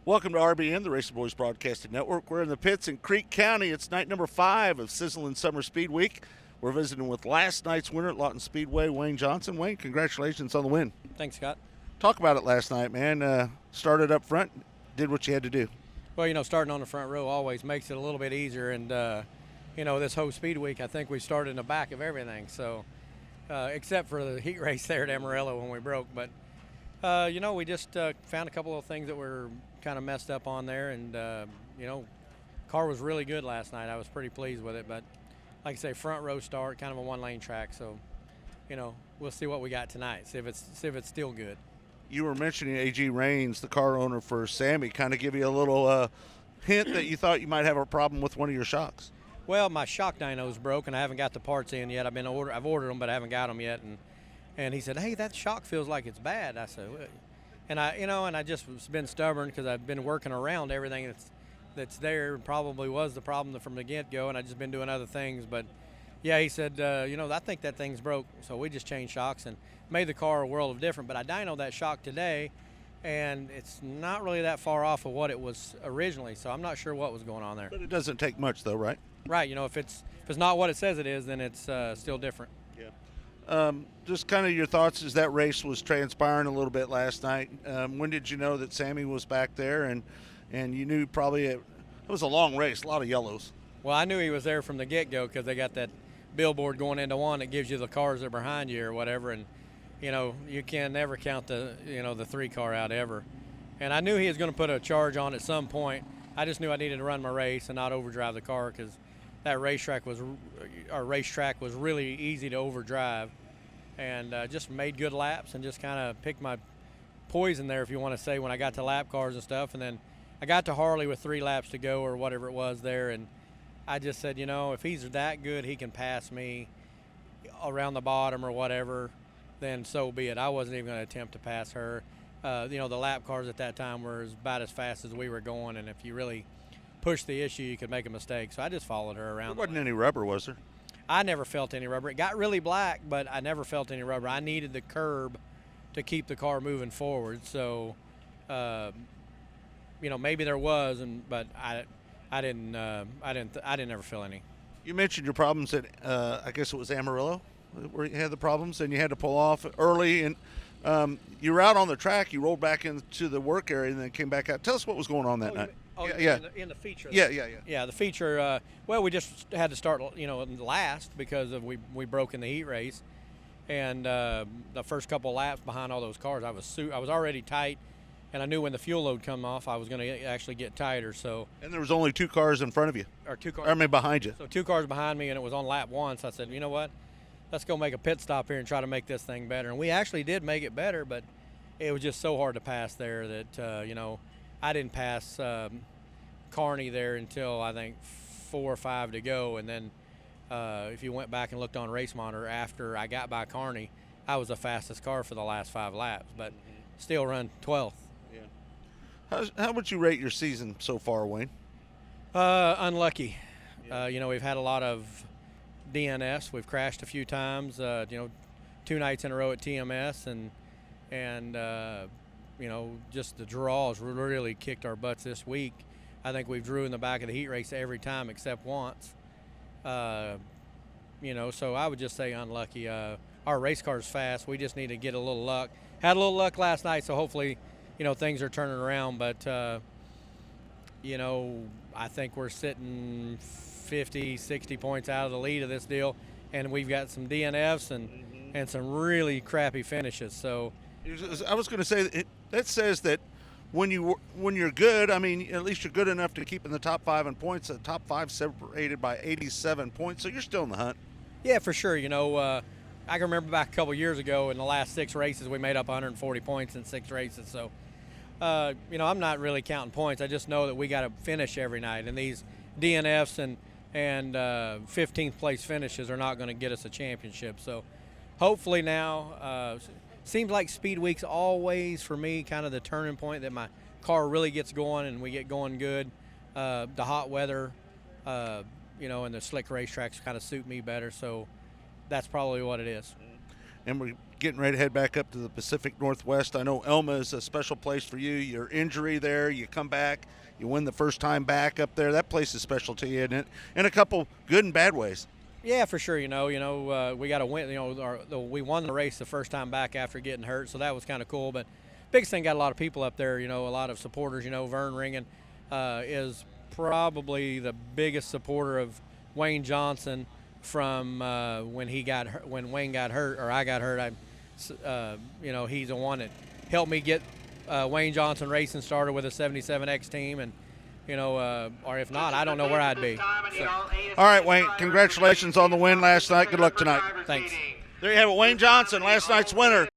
Welcome to RBN, the Racinboys Broadcasting Network. We're in the pits in Creek County. It's night number 5 of Sizzlin Summer Speedweek. We're visiting with last night's winner at Lawton Speedway, Wayne Johnson. Wayne, congratulations on the win. Thanks, Scott. Talk about it last night, man. Started up front, did what you had to do. Well, starting on the front row always makes it a little bit easier. And, this whole speed week, I think we started in the back of everything. So, except for the heat race there at Amarillo when we broke. But, we just found a couple of things that were kind of messed up on there. And, car was really good last night. I was pretty pleased with it. But, like I say, front row start, kind of a one-lane track. So, we'll see what we got tonight, see if it's still good. You were mentioning A.G. Rains, the car owner for Sammy, kind of give you a little hint that you thought you might have a problem with one of your shocks. Well, my shock dyno's broke, and I haven't got the parts in yet. I've ordered them, but I haven't got them yet. And he said, "Hey, that shock feels like it's bad." I said, well, and I just been stubborn because I've been working around everything that's there. Probably was the problem from the get-go, and I just been doing other things. But yeah, he said, I think that thing's broke. So we just changed shocks and made the car a world of different. But I dynoed that shock today, and it's not really that far off of what it was originally. So I'm not sure what was going on there. But it doesn't take much, though, right? Right. If it's not what it says it is, then it's still different. Yeah. Just kind of your thoughts as that race was transpiring a little bit last night. When did you know that Sammy was back there, and you knew probably it was a long race, a lot of yellows? Well, I knew he was there from the get-go because they got that billboard going into one that gives you the cars that are behind you or whatever, and you can never count the 3-car out ever. And I knew he was going to put a charge on at some point. I just knew I needed to run my race and not overdrive the car because that racetrack was really easy to overdrive, and just made good laps and just kind of picked my poison there, if you want to say, when I got to lap cars and stuff. And then I got to Harley with 3 laps to go or whatever it was there, and I just said, if he's that good, he can pass me around the bottom or whatever, then so be it. I wasn't even going to attempt to pass her. The lap cars at that time were about as fast as we were going, and if you really push the issue, you could make a mistake. So I just followed her around. There wasn't any rubber, was there? I never felt any rubber. It got really black, but I never felt any rubber. I needed the curb to keep the car moving forward. So, maybe there was, but I didn't ever feel any. You mentioned your problems at, I guess it was Amarillo, where you had the problems, and you had to pull off early. And you were out on the track. You rolled back into the work area and then came back out. Tell us what was going on that night. Yeah. In the feature. Yeah. Yeah, the feature. We just had to start, last because we broke in the heat race, and the first couple of laps behind all those cars, I was already tight, and I knew when the fuel load come off, I was going to actually get tighter. So. And there was only 2 cars in front of you. Or 2 cars. Behind you. So 2 cars behind me, and it was on lap 1. So I said, you know what? Let's go make a pit stop here and try to make this thing better. And we actually did make it better, but it was just so hard to pass there that, I didn't pass Carney there until I think 4 or 5 to go. And then if you went back and looked on Race Monitor after I got by Carney, I was the fastest car for the last 5 laps, but still run 12th. Yeah. How would you rate your season so far, Wayne? Unlucky. Yeah. We've had a lot of DNFs. We've crashed a few times. 2 nights in a row at TMS, and just the draws really kicked our butts this week. I think we've drew in the back of the heat race every time except once. So I would just say unlucky. Our race car's fast. We just need to get a little luck. Had a little luck last night, so hopefully, things are turning around. But, I think we're sitting 50, 60 points out of the lead of this deal, and we've got some DNFs and some really crappy finishes. So I was going to say that says that when you're good, at least you're good enough to keep in the top 5 in points. The top 5 separated by 87 points, so you're still in the hunt. Yeah, for sure. I can remember back a couple years ago in the last 6 races, we made up 140 points in 6 races. So, I'm not really counting points. I just know that we got to finish every night, and these DNFs and 15th place finishes are not going to get us a championship. So, hopefully now. Seems like Speed Week's always, for me, kind of the turning point that my car really gets going and we get going good. The hot weather, and the slick racetracks kind of suit me better. So that's probably what it is. and we're getting ready to head back up to the Pacific Northwest. I know Elma is a special place for you. Your injury there, you come back, you win the first time back up there. That place is special to you, isn't it? In a couple good and bad ways. Yeah, for sure. We got to win. We won the race the first time back after getting hurt, so that was kind of cool. But biggest thing, got a lot of people up there. A lot of supporters. Vern Ringen is probably the biggest supporter of Wayne Johnson from when Wayne got hurt or I got hurt. He's the one that helped me get Wayne Johnson Racing started with a 77X team, and or if not, I don't know where I'd be. So. All right, Wayne, congratulations on the win last night. Good luck tonight. Thanks. There you have it, Wayne Johnson, last night's winner.